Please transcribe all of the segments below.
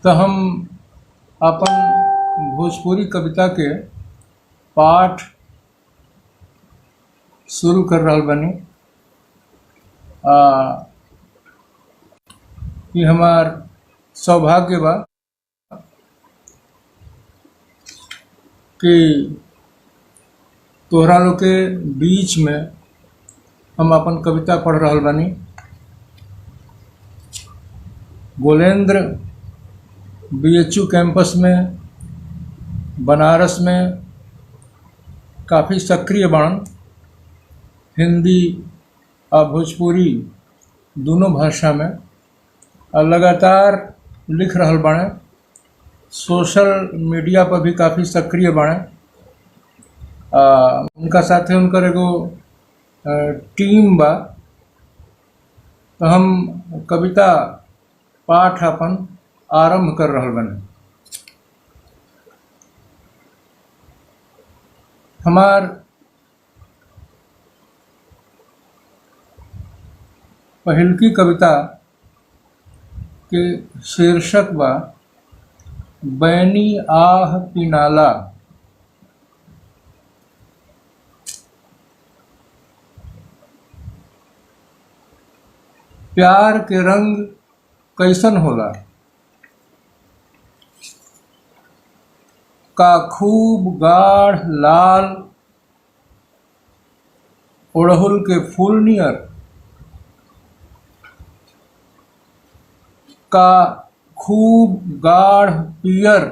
तो हम अपन भोजपुरी कविता के पाठ शुरू कर रहल बानी। ये हमार सौभाग्य बा कि तोहरा लोग के बीच में हम अपन कविता पढ़ रहल बानी। गोलेंद्र बीएचयू कैंपस में बनारस में काफ़ी सक्रिय बाण, हिंदी और भोजपुरी दोनों भाषा में, और लगातार लिख रहल बाणे। सोशल मीडिया पर भी काफ़ी सक्रिय बाणे। उनका साथे उनकर एगो टीम बा। तो हम कविता पाठ अपन आरंभ कर रहल बानी। हमार पहिलकी कविता के शीर्षक बा बैनी आह पिनाला। प्यार के रंग कैसन होला, का खूब गाढ़ लाल ओढ़हुल के फूल नियर, का खूब गाढ़ पियर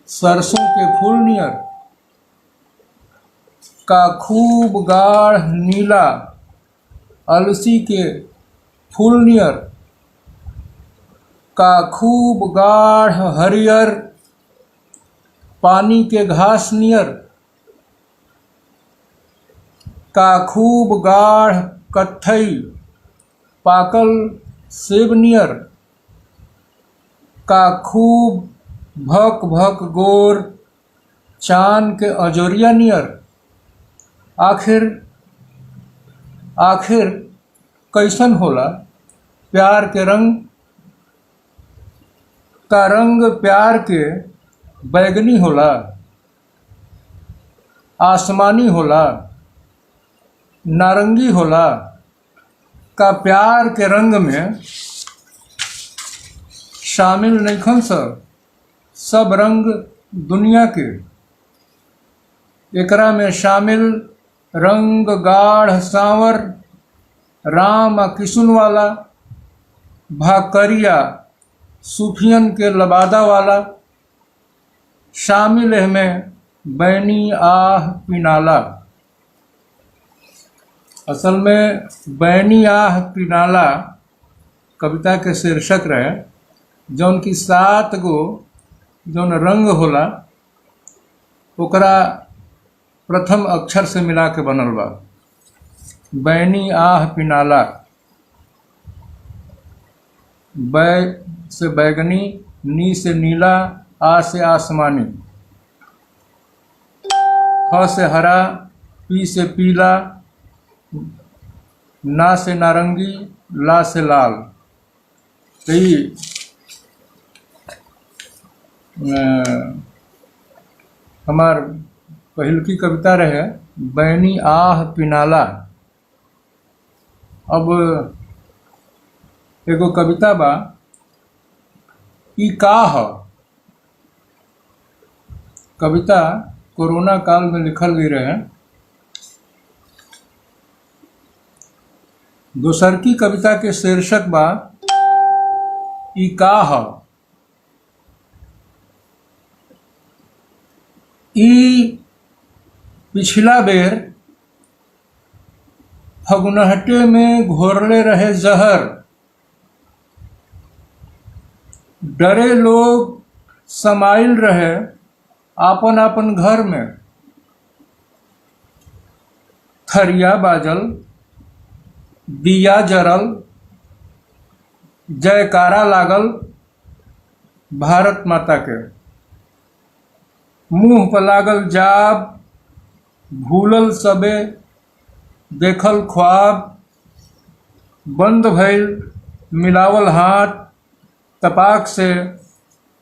सरसों के फूल नियर, का खूब गाढ़ नीला अलसी के फूल नियर, का खूब गाढ़ हरियर पानी के घास नियर, का खूब गाढ़ कत्थई पाकल सेब नियर, का खूब भक भक गोर चांद के अजोरिया नियर। आखिर कैसन होला प्यार के रंग, का रंग प्यार के बैगनी होला, आसमानी होला, नारंगी होला, का प्यार के रंग में शामिल नइखन सब रंग दुनिया के। एकरा में शामिल रंग गाढ़ सांवर राम आ किशुन वाला, भाकरिया सूफियन के लबादा वाला, शामिल में बैनी आह पिनाला। असल में बैनी आह पिनाला कविता के शीर्षक रहे, जौन की 7 गो जौन रंग होला ओकरा प्रथम अक्षर से मिला के बनल बा। बैनी आह पिनाला, बै से बैगनी, नी से नीला, आ से आसमानी, ह से हरा, पी से पीला, ना से नारंगी, ला से लाल। तो ये हमार पहिलकी कविता रहे बैनी आह पिनाला। अब एगो कविता बा ई का ह। कविता कोरोना काल में लिखल गई रहे। दोसरकी कविता के शीर्षक बा ई का ह। ई पिछला बेर फगुनहटे में घोरले रहे जहर, डरे लोग समाइल रहे आपन आपन घर में। थरिया बाजल, दिया जरल, जयकारा लागल भारत माता के। मुंह पर लागल जाब, भूलल सबे देखल ख्वाब, बंद भइल मिलावल हाथ, तपाक से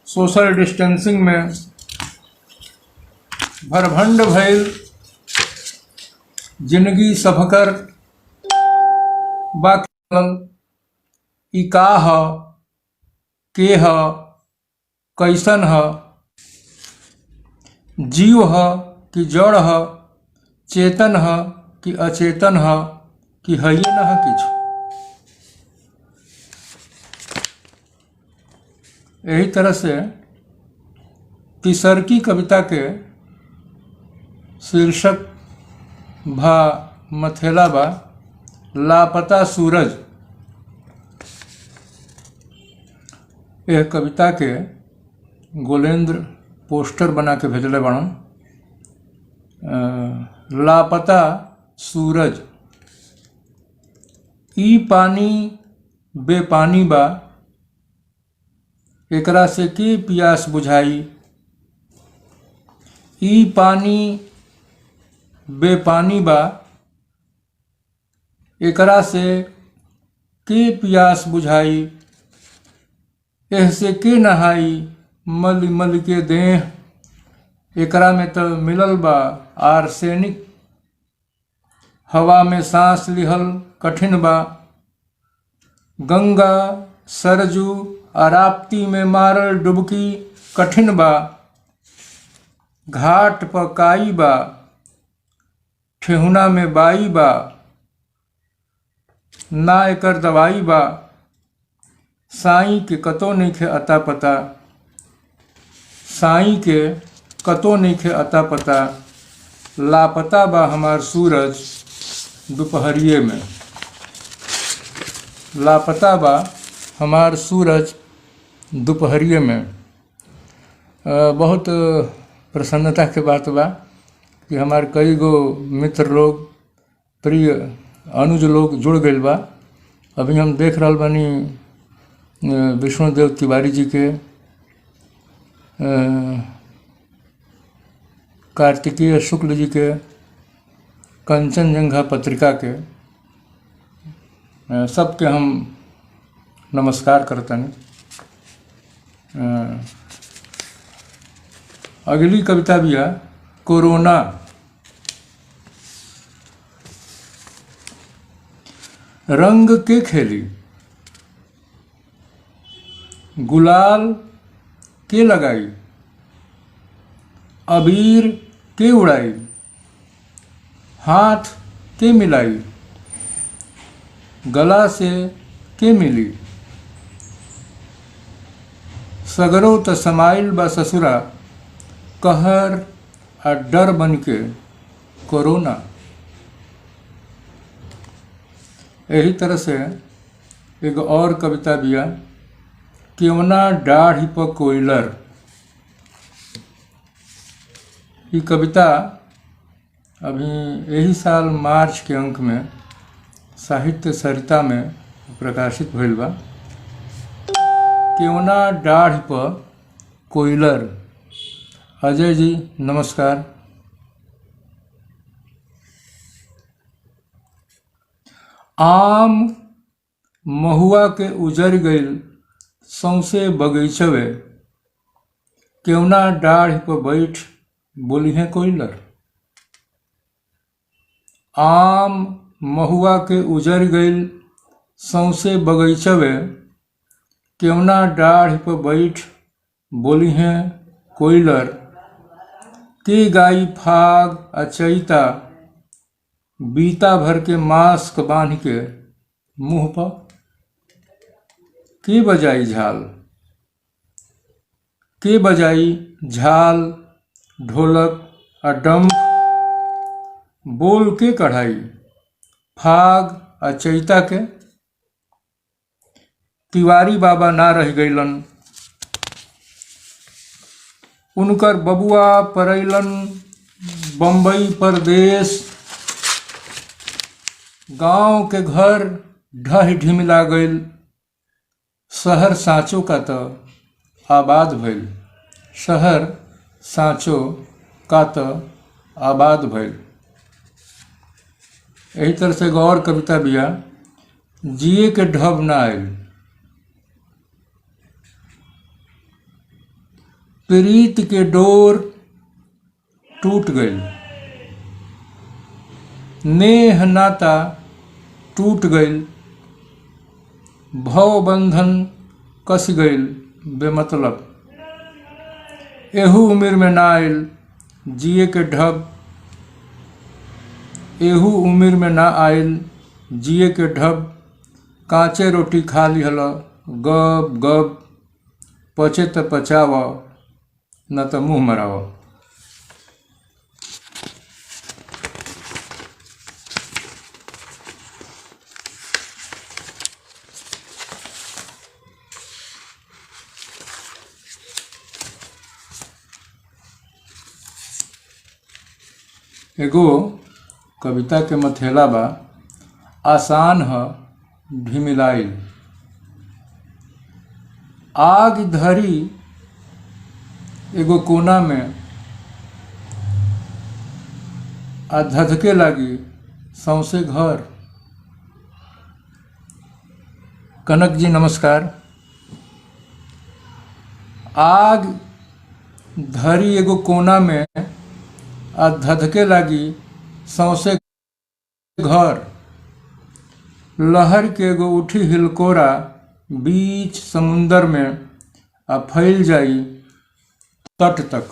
सोशल डिस्टेंसिंग में भरभंड भइल जिंदगी सफकर बाकी ई का ह के ह कैसन ह जीव ह कि जड़ ह चेतन ह कि अचेतन ह कि हइए न ह किछु। यही तरह से तीसरकी कविता के शीर्षक भा मथेला बा लापता सूरज। यह कविता के गोलेंद्र पोस्टर बना के भेजले बड़न। लापता सूरज। ई पानी बेपानी बा, एकरा से के पियास बुझाई। ई पानी बेपानी बा, एकरा से के पियास बुझाई। एह से के नहाई मल मल के देह, एकरा में तो मिलल बा आर्सेनिक। हवा में सांस लिहल कठिन बा, गंगा सरजू अराप्ती में मारल डुबकी कठिन बा। घाट पर काई बा, ठेहुना में बाई बा, ना एकर दवाई बा। साईं के कतो नइखे अता पता, साईं के कतो नइखे अता पता। लापता बा हमार सूरज दोपहरिए में। लापता बा हमार सूरज दोपहरिए में। बहुत प्रसन्नता के बात बा कि हमार कई गो मित्र लोग, प्रिय अनुज लोग जुड़ गइल बा। अभी हम देख रहल बानी विष्णुदेव तिवारी जी के, कार्तिकेय शुक्ल जी के, कंचनजंघा पत्रिका के, सबके हम नमस्कार करतनी। अगली कविता भी है कोरोना। रंग के खेली, गुलाल के लगाई, अबीर के उड़ाई, हाथ के मिलाई, गला से के मिली। सगरो त समाइल बा ससुरा, कहर आ डर बन के कोरोना। यही तरह से एक और कविता बिया केवना डाढ़ी पर कोयलर। ये कविता अभी यही साल मार्च के अंक में साहित्य सरिता में प्रकाशित भइल बा। केवना डाढ़ी पर कोयलर। अजय जी नमस्कार। आम महुआ के उजर गइल सौंसे बगीचवे, केवना डाढ़ पर बैठ बोलिहे कोयलर। आम महुआ के उजर गइल सौंसे बगीचवे, केवना डाढ़ पर बैठ बोलिहे कोयलर। के गाई फाग अचैता, बीता भर के मास्क बांध के मुंह पर। के बजाई झाल, के बजाई झाल ढोलक आ डम्फ। बोल के कढ़ाई फाग अचैता के। तिवारी बाबा ना रह गइलन, उनकर बबुआ परैलन बम्बई परदेश। गांव के घर ढह ढिमिला गइल, शहर साँचो का त आबाद भइल। शहर साँचो का त आबाद भइल। यही तरह से गौर कविता बिया जिए के ढब ना आइल। प्रीत के डोर टूट गई, नेह नाता टूट गई, भव बंधन कस गई बेमतलब। एहू उम्र में ना आयल जिए के ढब, एहू उम्र में ना आयल जिए के ढब। कांचे रोटी खा लिहल गब गब, पचे त पचाव न त मुँह मराव। एगो कविता के मथेला बा, आसान ह ढिमिलाइल। आग धरी एगो कोना में आ धधके लागी सौंसे घर। कनक जी नमस्कार। आग धरी एगो कोना में आ धधके लागी सौंसे घर। लहर के एगो उठी हिलकोरा बीच समुंदर में आ फैल जाई तट तक।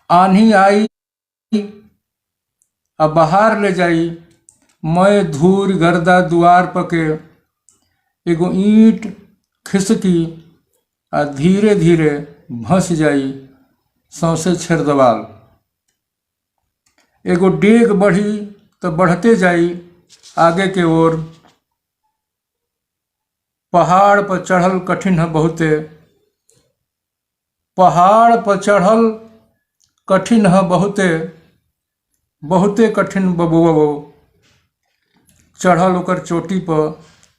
आंधी आई आ बहार ले जाई मय धूर गर्दा दुआर पके। एगो ईंट खिसकी आ धीरे धीरे भस जाई सौंसे छेरदवाल। एगो डेग बढ़ी तो बढ़ते जाई आगे के ओर। पहाड़ पर चढ़ल कठिन है बहुते, पहाड़ पर चढ़ल कठिन है बहुते, बहुते कठिन बबुआ वो। चढ़ल ओकर चोटी पर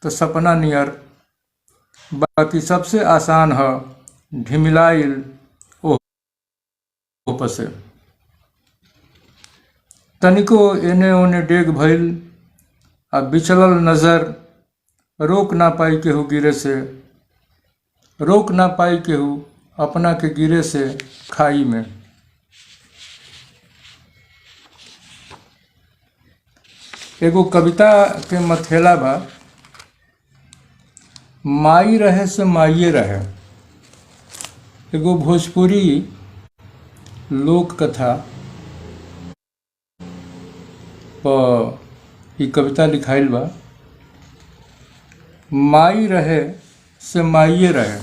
तो सपना नियर। बाकी सबसे आसान है ढिमिलाइल ओह से। तनिको एने ओने डेग भइल आ बिचलल नजर रोक ना पाई केहू गिरे से, रोक ना पाई केहू अपना के गिरे से खाई में। एगो कविता के मथेला बा, माई रहे से माइये रहे। एगो भोजपुरी लोक कथा पर ई कविता लिखाइल बा। माई रहे से माइये रहे,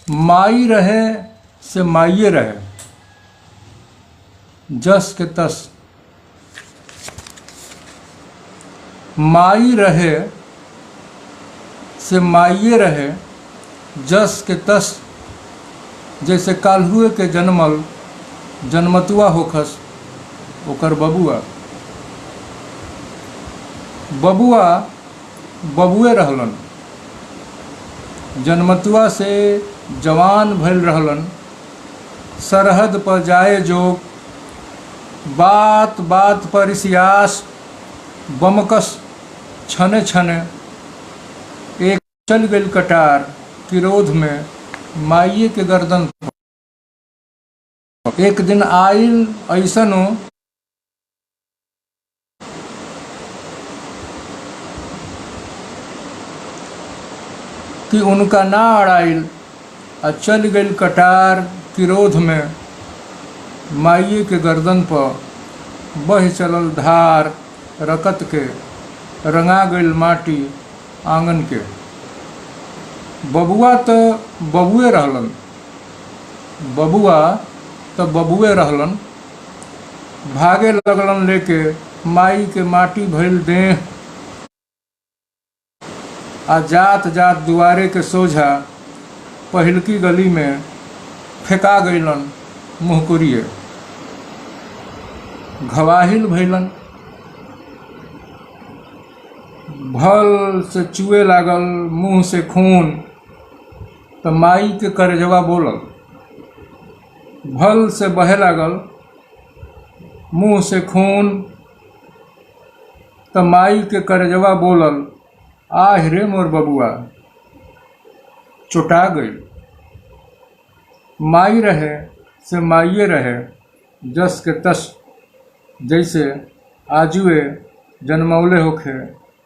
माई रहे से माइये रहे, जस के तस। माई रहे से माइये रहे, जस के तस। जैसे काल्हुए के जन्मल जन्मतुआ होखस ओकर बबुआ। बबुआ बबुए रहलन, जन्मतुआ से जवान भइल रहलन। सरहद पर जाए जोग, बात बात पर इसियास बमकस छने छने। एक चल गइल कटार किरोध में माइये के गर्दन पर। एक दिन आइल ऐसनो कि उनका ना अड़ाइल आ चल गइल कटार किरोध में माइये के गर्दन पर। बह चलल धार रकत के, रंगा गइल माटी आंगन के। बबुआ तो बबुए रहलन, बबुआ तो बबुए रहलन। भागे लगलन लेके माई के माटी भइल देह। आ जात जात दुआरे के सोझा पहिलकी गली में फेंका गइलन मुहकुरिए। घवाहिल भइलन, भल से चुए लागल मुंह से खून। तो माई के करजवा बोलल, भल से बहे लागल मुंह से खून। तो माई के करजवा बोलल, आह रे मोर बबुआ। चुटा गई। माई रहे से माइये रहे, जस के तस जैसे आजुए जन्मौले होखे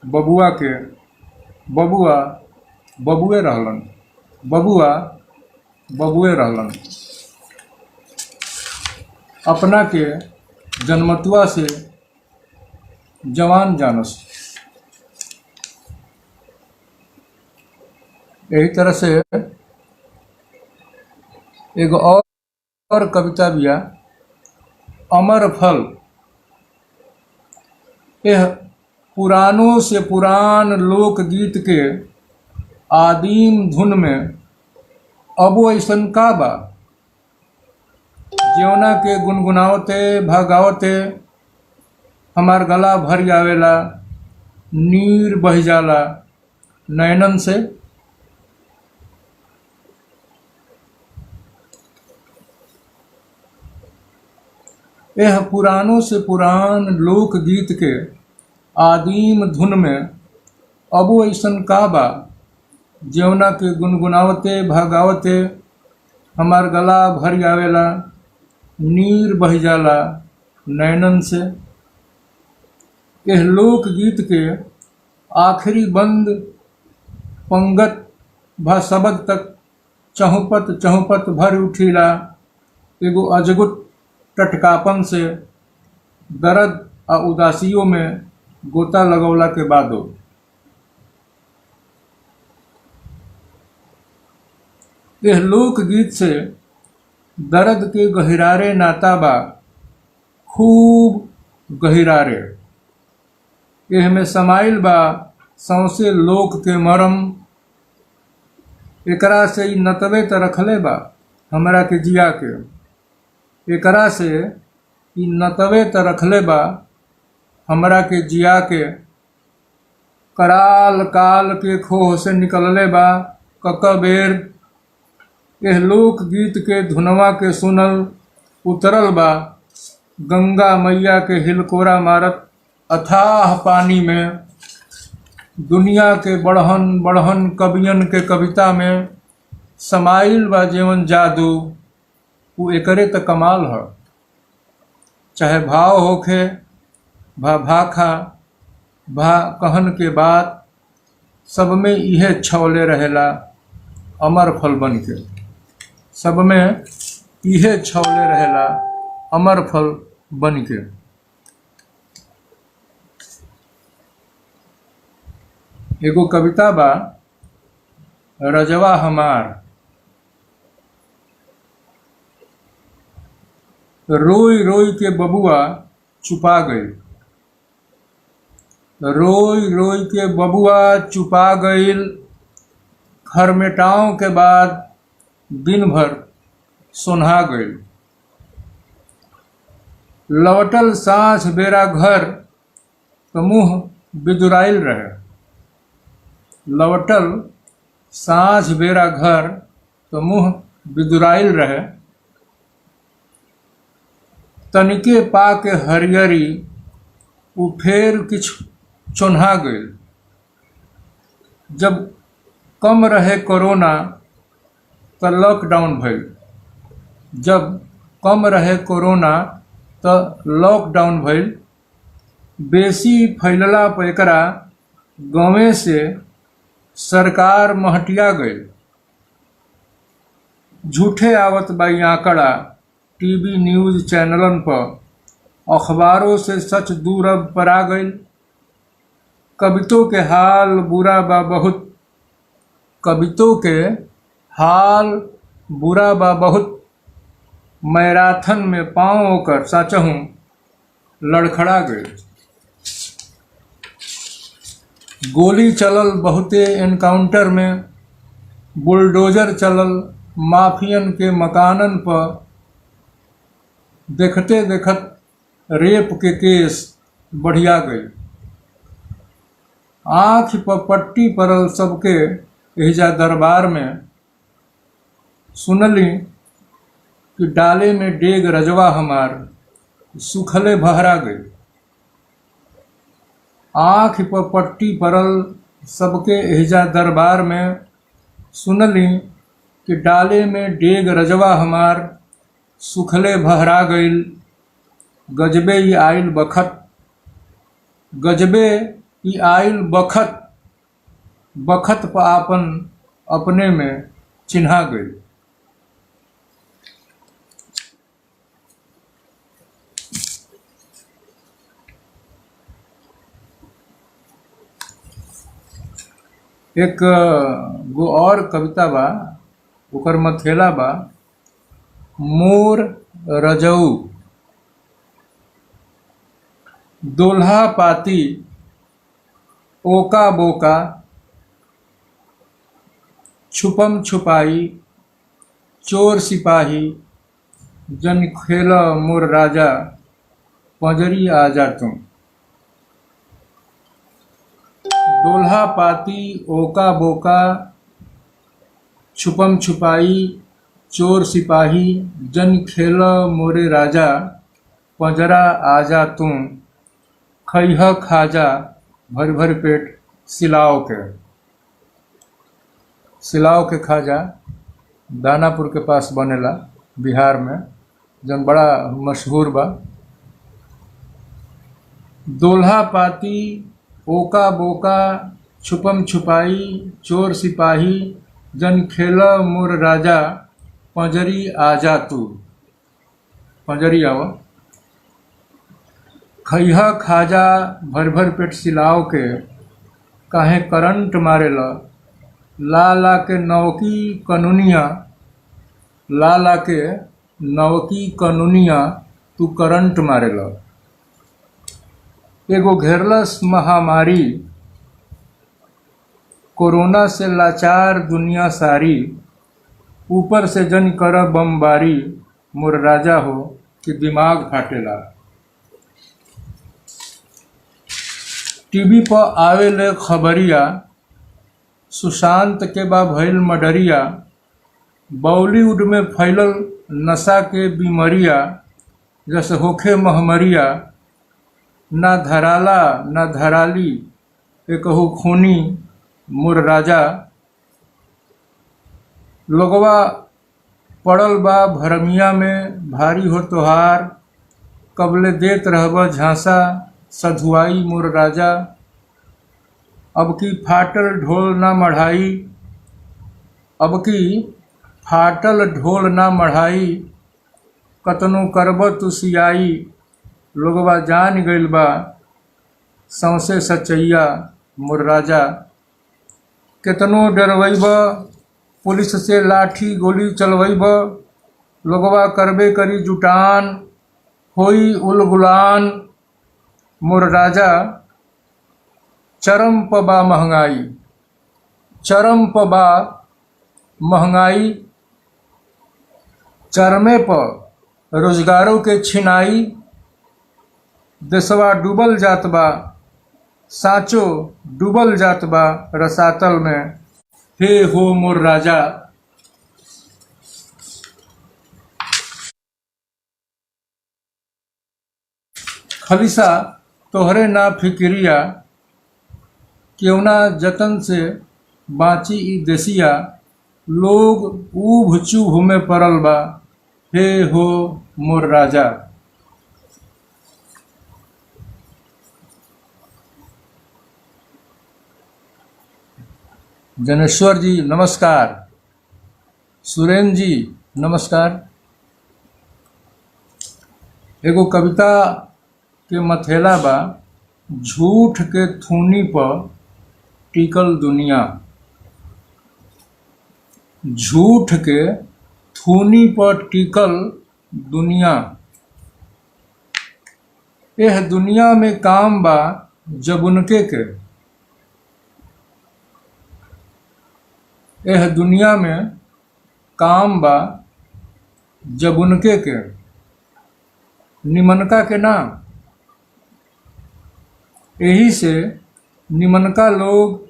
बबुआ के, बबुआ बबुए रहलन, बबुआ बबुए रहलन। अपना के जन्मतुआ से जवान जानस। यही तरह से एक और कविता बिया, अमर फल। यह पुरानों से पुरान लोकगीत के आदिम धुन में अबो ऐसन का बा, जौना के गुनगुनावते भगावते हमार गला भर आवेला, नीर बह जाला नैनन से। यह पुरानों से पुरान लोकगीत के आदिम धुन में अबो ऐसन का बा, जौना के गुनगुनावते भगावते हमार गला भर आवेला, नीर बह जाला नैनन से। यह लोकगीत के आखिरी बंद पंगत भा शब्द तक चहुपत चहुपत भर उठीला, एगो अजगुत टटकापन से दर्द आ उदासियों में गोता लगौला के बादो। यह लोकगीत से दर्द के गहिरारे नाता बा, खूब गहिरारे। यह में समाइल बा सौसे लोक के मरम। एकरा से ई नतवे त रखले बा हमरा के जिया के, एकरा से ई नतवे त रखले बा हमरा के जिया के। कराल काल के खोह से निकलले बा कक बेर, यह लोकगीत के धुनवा के सुनल उतरल बा गंगा मैया के हिलकोरा मारत अथाह पानी में। दुनिया के बढ़हन बढ़हन कवियन के कविता में समाइल बा जेवन जादू, वो एकरे त कमाल ह। चाहे भाव होखे भा भाखा भा कहन के बात, सब में इहे छवले रहेला अमर फल बन के, सब में इहे छवले रहेला अमर फल बन के। एगो कविता बा, रजवा हमार। रोई रोई के बबुआ चुपा गई, रोई रोई के बबुआ चुपा गईल। खरमेटाओं के बाद दिन भर सोन्हा गईल। लौटल सांझ बेरा घर तो मुँह बिदुराइल रहे, लौटल सांझ बेरा घर तो मुँह बिदुराइल रहे। तनिके पा के हरियरी उ फेर किछ चोन्हा गईल। जब कम रहे कोरोना तो लॉकडाउन भइल, जब कम रहे कोरोना तो लॉकडाउन भइल। बेसी फैलला पर एकरा गाँवे से सरकार महटिया गई। झूठे आवत बाई आंकड़ा टीवी न्यूज चैनलन पर, अखबारों से सच दूर अब परा गई। कवितों के हाल बुरा बा बहुत, कवितों के हाल बुरा बा बहुत। मैराथन में पाँव होकर साचहूँ लड़खड़ा गई। गोली चलल बहुते एनकाउंटर में, बुलडोजर चलल माफियन के मकानन पर। देखते देखत रेप के केस बढ़िया गई। आँख पर पट्टी पड़ल सबके एहिजा दरबार में। सुनली कि डाले में डेग रजवा हमार सुखले बहरा गई। आँख पर पट्टी पड़ल सबके एहिजा दरबार में। सुनली कि डाले में डेग रजवा हमार सुखले भहरा गईल। गजबे ई आइल बखत, गजबे ई आइल बखत, बखत प आपन अपने में चिन्हा गई। एक गो और कविता बा, ओकर मथेला बा मोर रजऊ। दोल्हा पाती ओका बोका, छुपम छुपाई चोर सिपाही, जन खेल मोर राजा पंजरी आजा तुम। दोल्हा पाती ओका बोका, छुपम छुपाई चोर सिपाही, जन खेल मोरे राजा पंजरा आजा तुम। खैह खाजा भर भर पेट सिलाओ के। सिलाओ के खाजा दानापुर के पास बनेला बिहार में, जन बड़ा मशहूर बा। दोल्हा पाती ओका बोका, छुपम छुपाई चोर सिपाही, जन खेल मोर राजा पंजरी आजा तू। पंजरी आवा। खैहा खाजा भर भर पेट सिलाओ के, काहे करंट मारेला ला ला के नवकी कनुनिया। ला ला के नवकी कनुनिया तू करंट मारेला। एगो घेरलस महामारी, कोरोना से लाचार दुनिया सारी। ऊपर से जन कर बमबारी, मोर राजा हो कि दिमाग फाटेला। टीवी पर आवेले खबरिया, सुशांत के बा भइल मडरिया। बॉलीवुड में फैलल नशा के बीमरिया, जैसे होखे महमरिया। ना धराला ना धराली एकहु खूनी मोर राजा। लोगवा पड़ल बा भरमिया में भारी हो तोहार। कबले देत रहब झांसा सधुआई मोर राजा। अब की फाटल ढोल ना मढ़ाई, अब की फाटल ढोल ना मढ़ाई। कतनो करब तू सियाई, लोगवा जान गइल बा सौंसे सचैया मोर राजा। केतनो डरवैब पुलिस से लाठी गोली चलवैब, लोगवा करबे करी जुटान होई उलगुलान मोर राजा। चरम प बा महंगाई, चरम प बा महंगाई। चरमे प रोजगारों के छिनाई। देशवा डूबल जात बा, साचो डूबल जात बा रसातल में। हे हो मोर राजा। खलिसा तोहरे ना फिक्रिया, केवना जतन से बाँची ई देसिया। लोग ऊभ चूभ में पड़ल बा, हे हो मोर राजा। जनेश्वर जी नमस्कार। सुरेंद्र जी नमस्कार। एगो कविता के मथेला बा झूठ के थूनी पर टिकल दुनिया। झूठ के थूनी पर टिकल दुनिया। एह दुनिया में काम बा जबुनके के। एह दुनिया में काम बा जबुनके के, निमनका के ना। यही से निमनका लोग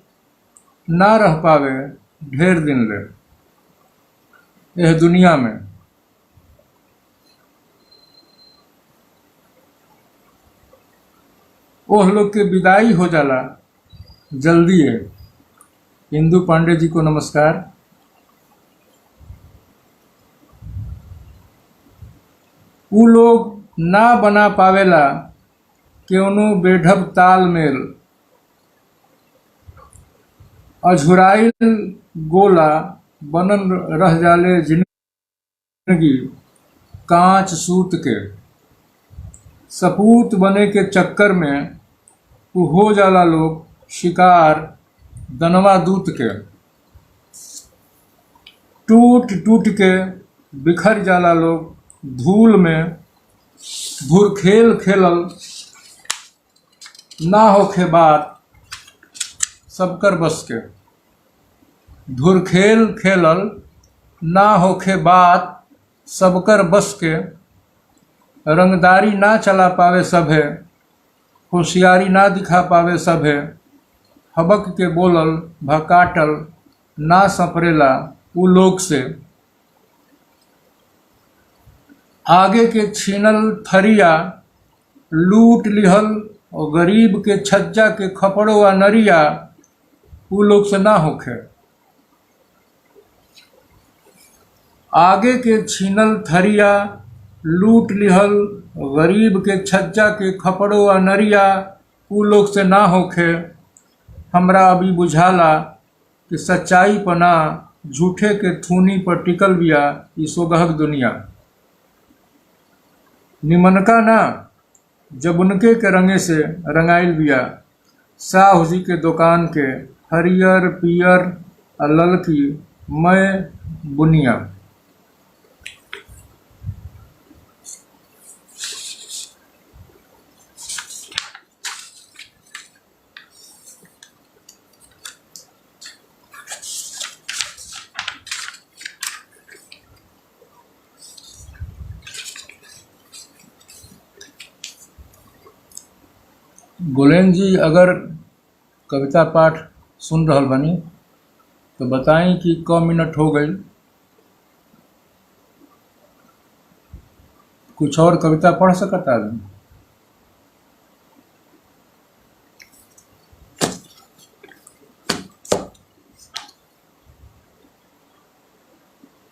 ना रह पावे ढेर दिन ले एह दुनिया में। ओह लोग के विदाई हो जाला जल्दी है। इंदू पांडे जी को नमस्कार। ऊ लोग ना बना पावेला केवनो बेढब तालमेल। अझुराइल गोला बनल रह जाले जिंदगी कांच सूत के। सपूत बने के चक्कर में ऊ हो जाला लोग शिकार दनवा दूत के। टूट टूट के बिखर जाला लोग धूल में। धुरखेल खेलल ना होखे बात सबकर बस के। धुरखेल खेलल ना होखे बात सबकर बस के। रंगदारी ना चला पावे सभे, होशियारी ना दिखा पावे सभे। हबक के बोलल भकाटल ना संपरेला ऊ लोग से। आगे के छीनल थरिया लूट लिहल और गरीब के छज्जा के खपड़ो व नरिया ऊ लोग से ना होखे। आगे के छीनल थरिया लूट लिहल गरीब के छज्जा के खपड़ो व नरिया ऊ लोग से ना होखे। हमरा अभी बुझाला कि सच्चाई पना झूठे के थूनी पर टिकल बिया ई सोगहक दुनिया। निमनका ना जब उनके के रंगे से रंगाइल बिया साहू जी के दुकान के हरियर पियर आ ललकी मय बुनिया। गोलेन जी अगर कविता पाठ सुन रहल बनी तो बताई कि क मिनट हो गई। कुछ और कविता पढ़ सकता आदमी?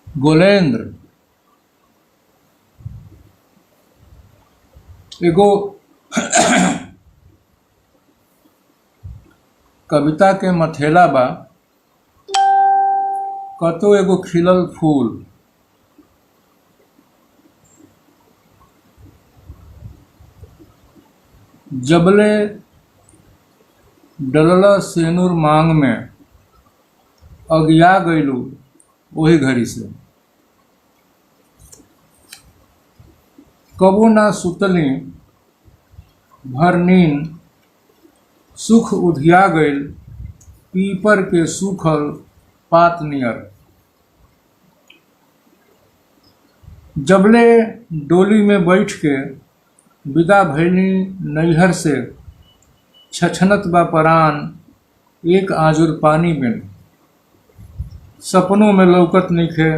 गोलेंद्र एगो कविता के मथेला बा कतो एगो खिलल फूल। जबले डलला सेनुर मांग में अगिया गईलू वही घड़ी से। कबो ना सुतली भर नींद सुख उधिया गईल पीपर के सूखल पात नियर। जबले डोली में बैठ के विदा भैली नैहर से छछनत बा परान एक आजुर पानी बिन। सपनों में लौकत नइखे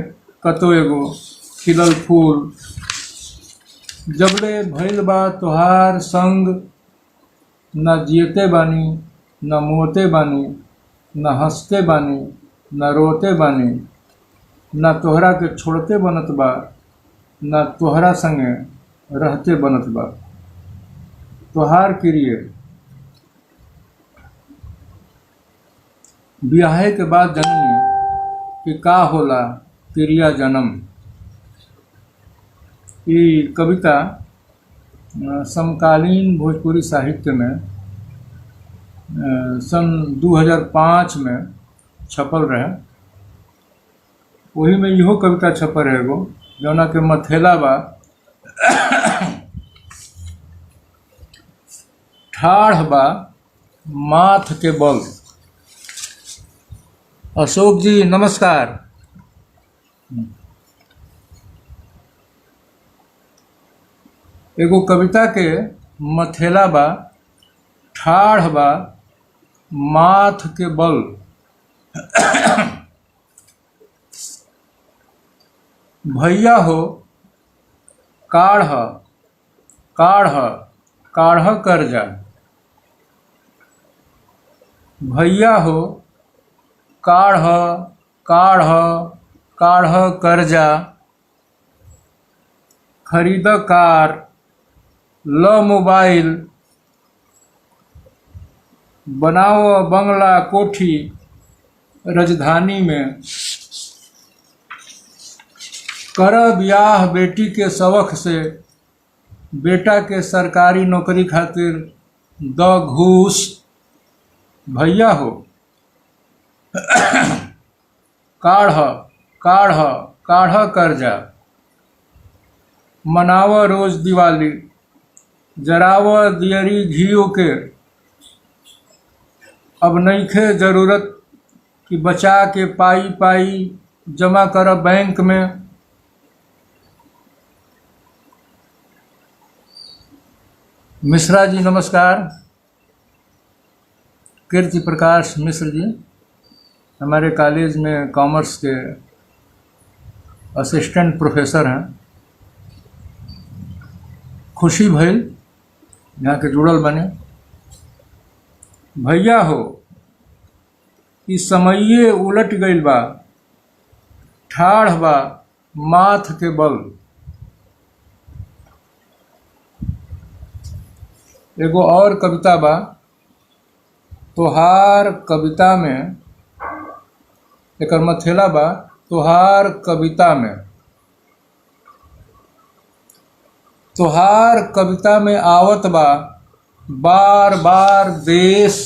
कतो एगो खिलल फूल। जबले भइल बा तोहार संग न जियते बानी न मोते बानी न हंसते बानी न रोते बानी। न तोहरा के छोड़ते बनत बा न तोहरा संगे रहते बनत बा। तोहार क्रिय ब्याहे के बाद जननी कि का होला क्रिया जन्म। ये कविता समकालीन भोजपुरी साहित्य में सन 2005 में छपल रहे। वही में इहो कविता छपल है एगो जौना के मथेला बा ठाढ़ बा माथ के बल। अशोक जी नमस्कार। एगो कविता के मथेला बा ठाढ़ बा माथ के बल। भैया हो काढ़ काढ़ काढ़ कर जा। भैया हो काढ़ काढ़ काढ़ कर जा। खरीद कार, ल मोबाइल, बनाओ बंगला कोठी राजधानी में, कर ब्याह बेटी के शौक से, बेटा के सरकारी नौकरी खातिर द घूस। भैया हो काढ़ काढ़ काढ़ कर्जा, मनाव रोज दिवाली, जराव दियरी घियो के, अब नइखे जरूरत कि बचा के पाई पाई जमा कर बैंक में। मिश्रा जी नमस्कार। कीर्ति प्रकाश मिश्र जी हमारे कॉलेज में कॉमर्स के असिस्टेंट प्रोफेसर हैं। खुशी भइल यहाँ के जुड़ल बने। भैया हो कि समये उलट गइल बा, ठाढ़ बा माथ के बल। एगो और कविता बा, तोहार कविता में, एकर मथेला बा तोहार कविता में। तोहार कविता में आवत बा बार बार देश,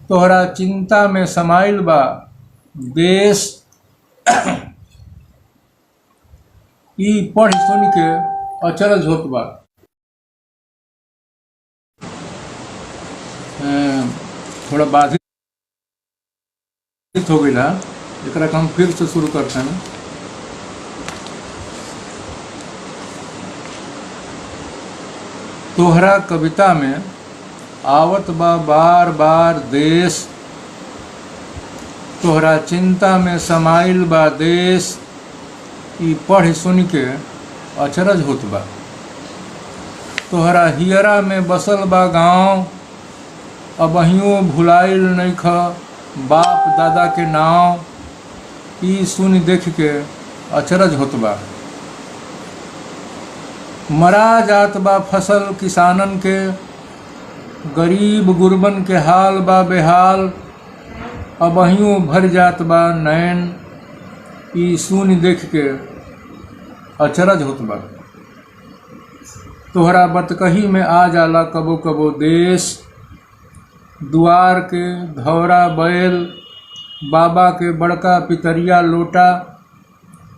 तोहरा चिंता में समाइल बा देश। ई पढ़ सुन के अचरज होत बा। थोड़ा बाधित हो गई, एकरा हम फिर से शुरू करते हैं। तोहरा कविता में आवत बा बार बार देश, तोहरा चिंता में समाइल बा देश। ई पढ़ सुन के अचरज होत बा। तोहरा हियरा में बसल बा गाँव, अबहियों भुलाइल नइख बाप दादा के नाव। ई सुन देख के अचरज होत बा। मरा जात बा फसल किसानन के, गरीब गुरबन के हाल बा बेहाल। अबहियों भर जात बा नैन। ई सुन देख के अचरज होत बा। तोहरा बतकही में आ जाला कबो कबो देश, दुआर के धौरा बैल, बाबा के बड़का पितरिया लोटा,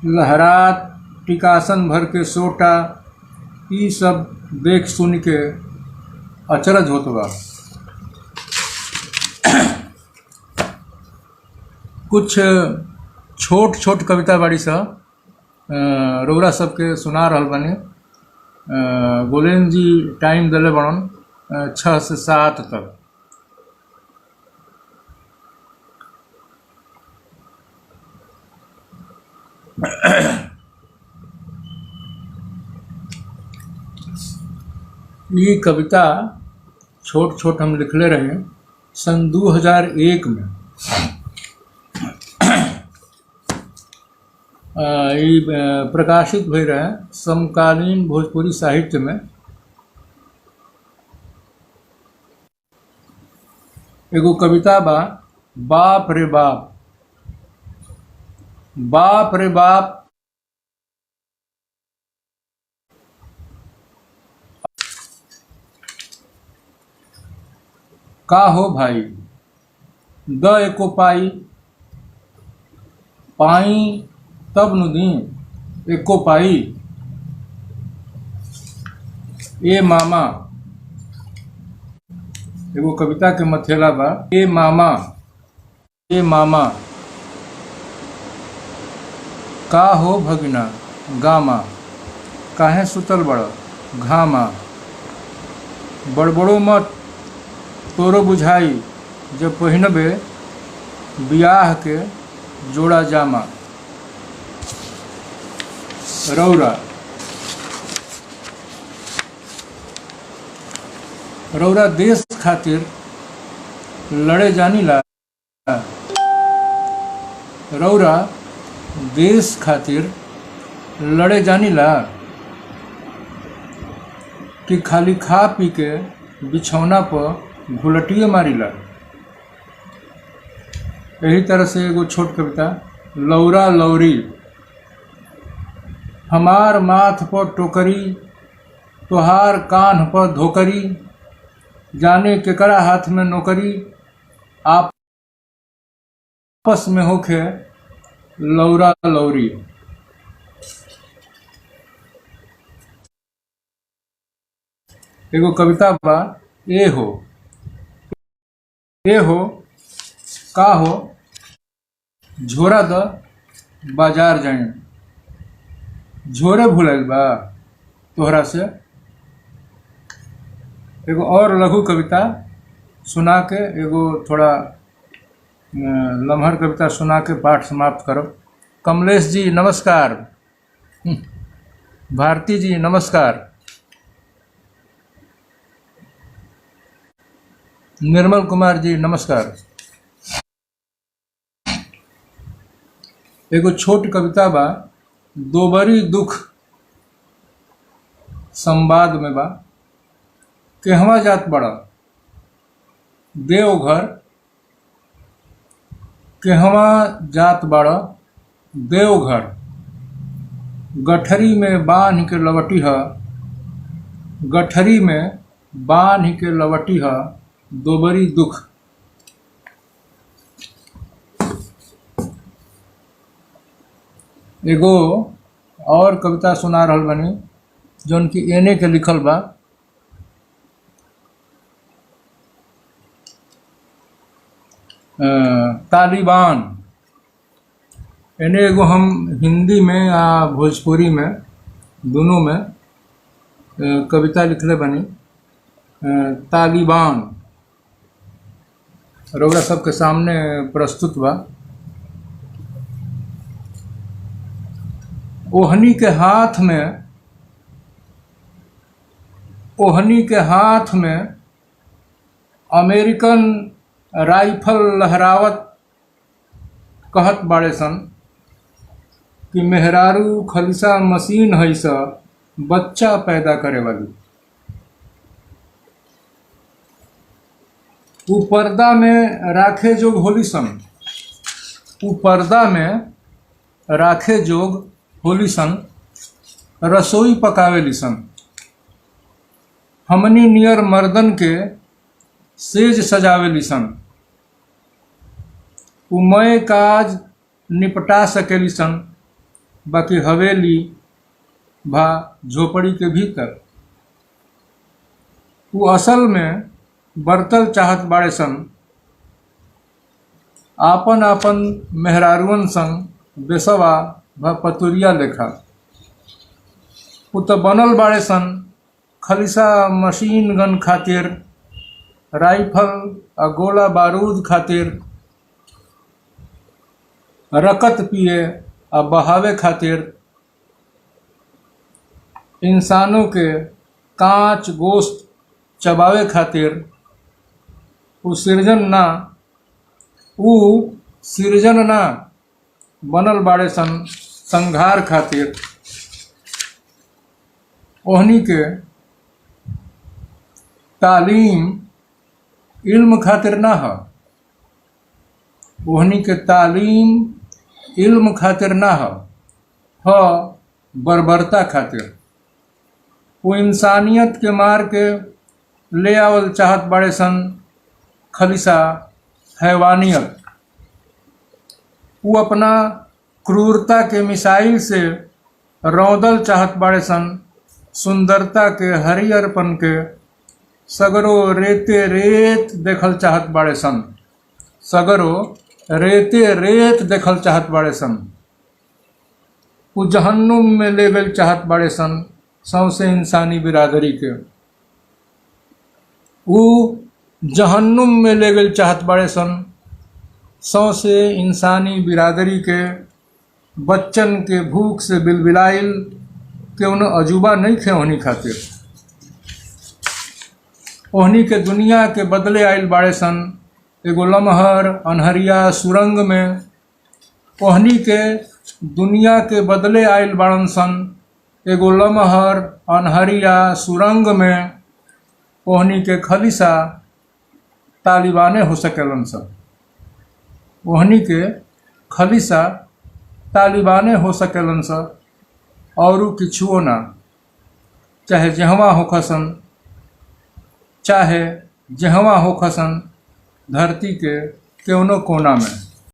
लहरात टिकासन भर के सोटा। ई सब देख सुन के अचरज होत बा। कुछ छोट छोट कविता बाड़ी सा रउरा सबके सुना रहल बानी। गोलेन जी टाइम दिले बड़न 6 से 7 तक। ये कविता छोट छोट हम लिखले रहे सन 2001 में। ये प्रकाशित भई रहे समकालीन भोजपुरी साहित्य में। एगो कविता बा, बाप रे बाप। बाप रे बाप का हो भाई, द एको पाई, पाई तब नु दी एको पाई। ए मामा, एगो कविता के मथेला बा, ए मामा, ए मामा का हो भगिना गामा, काहे सुतल बड़ घामा। बड़बड़ो मत तोरो बुझाई, जब पहिनबे बियाह के जोड़ा जामा। रौरा, रौरा देश खातिर लड़े जानीला। रौरा देश खातिर लड़े जानीला कि खाली खा पी के बिछौना पर घुलटिए मारीला। यही तरह से एगो छोट कविता, लौरा लौरी। हमार माथ पर टोकरी, तोहार कान्ह पर धोकरी, जाने केकरा हाथ में नौकरी, आपस में होखे लौरा लौरी। एगो कविता बा, ए हो का हो, झोरा द बाजार जाए। झोरे भुलाइल बा तोहरा से। एगो और लघु कविता सुना के, एगो थोड़ा लम्हर कविता सुना के पाठ समाप्त करब। कमलेश जी नमस्कार। भारती जी नमस्कार। निर्मल कुमार जी नमस्कार। एगो छोट कविता बा, दोबरी दुख संवाद में बा। केहवा जात बड़ा देवघर, केहवा जात बड़ा देवघर, गठरी में बांध के लवटी ह, गठरी में बांध के लवटी ह, दोबरी दुख। एगो और कविता सुना रहल बनी जौन की एने के लिखल बा। तालिबान। एने एगो हम हिंदी में या भोजपुरी में दोनों में कविता लिखले बनी, तालिबान। रउरा सबके सामने प्रस्तुत बा। ओहनी के हाथ में अमेरिकन राइफल लहरावत कहत बाड़े सन कि मेहरारू खलिसा मशीन है सा बच्चा पैदा करे वाली। उ पर्दा में राखे जोग होली सन, उ पर्दा में राखे जोग होली सन, रसोई पकावेली सन। हमनी नियर मर्दन के सेज सजावेली सन। उ मय काज निपटा सकेली सन, बाकी हवेली भा झोपड़ी के भीतर। उ असल में बर्तल चाहत बाड़े सन, आपन आपन मेहरारुअन संग बेसवा भ पतुरिया लेखा। उ तो बनल बाड़े सन खलिसा मशीन गन खातिर, राइफल आ गोला बारूद खातिर, रकत पिए आ बहावे खातिर, इंसानों के कांच गोश्त चबावे खातिर। उ सिरजन ना बनल बाड़े सन संघार खातिर। ओहनी के तालीम इल्म खातिर ना ह, ओहनी के तालीम इल्म खातिर ना ह बर्बरता खातिर। वो इंसानियत के मार के ले आवल चाहत बाड़े सन खलिसा हैवानियत। वो अपना क्रूरता के मिसाइल से रौदल चाहत बाड़े सन सुंदरता के हरियरपन के। सगरो रेते रेत देखल चाहत बाड़े सन, सगरो रेते रेत देखल चाहत बाड़े सन। वो जहन्नुम में ले गल चाहत बाड़े सन सौसे इंसानी बिरादरी के। वो जहन्नुम में ले गल चाहत बाड़े सन सौसे इंसानी बिरादरी के। बच्चन के भूख से बिलबिलाइल के उन अजूबा नहीं थे ओहनी खातिर। ओहनी के दुनिया के बदले आइल बाड़े सन एगो लमहर अनहरिया सुरंग में। ओहनी के दुनिया के बदले आइल बाड़न सन। एगो लमहर अनहरिया सुरंग में ओहनी के खलिसा तालिबाने हो सकेलन सन। ओहनी के खलिसा तालिबाने हो सकेलन सन और किछुओ ना, चाहे जहवा होखसन धरती के कौनो कोना में।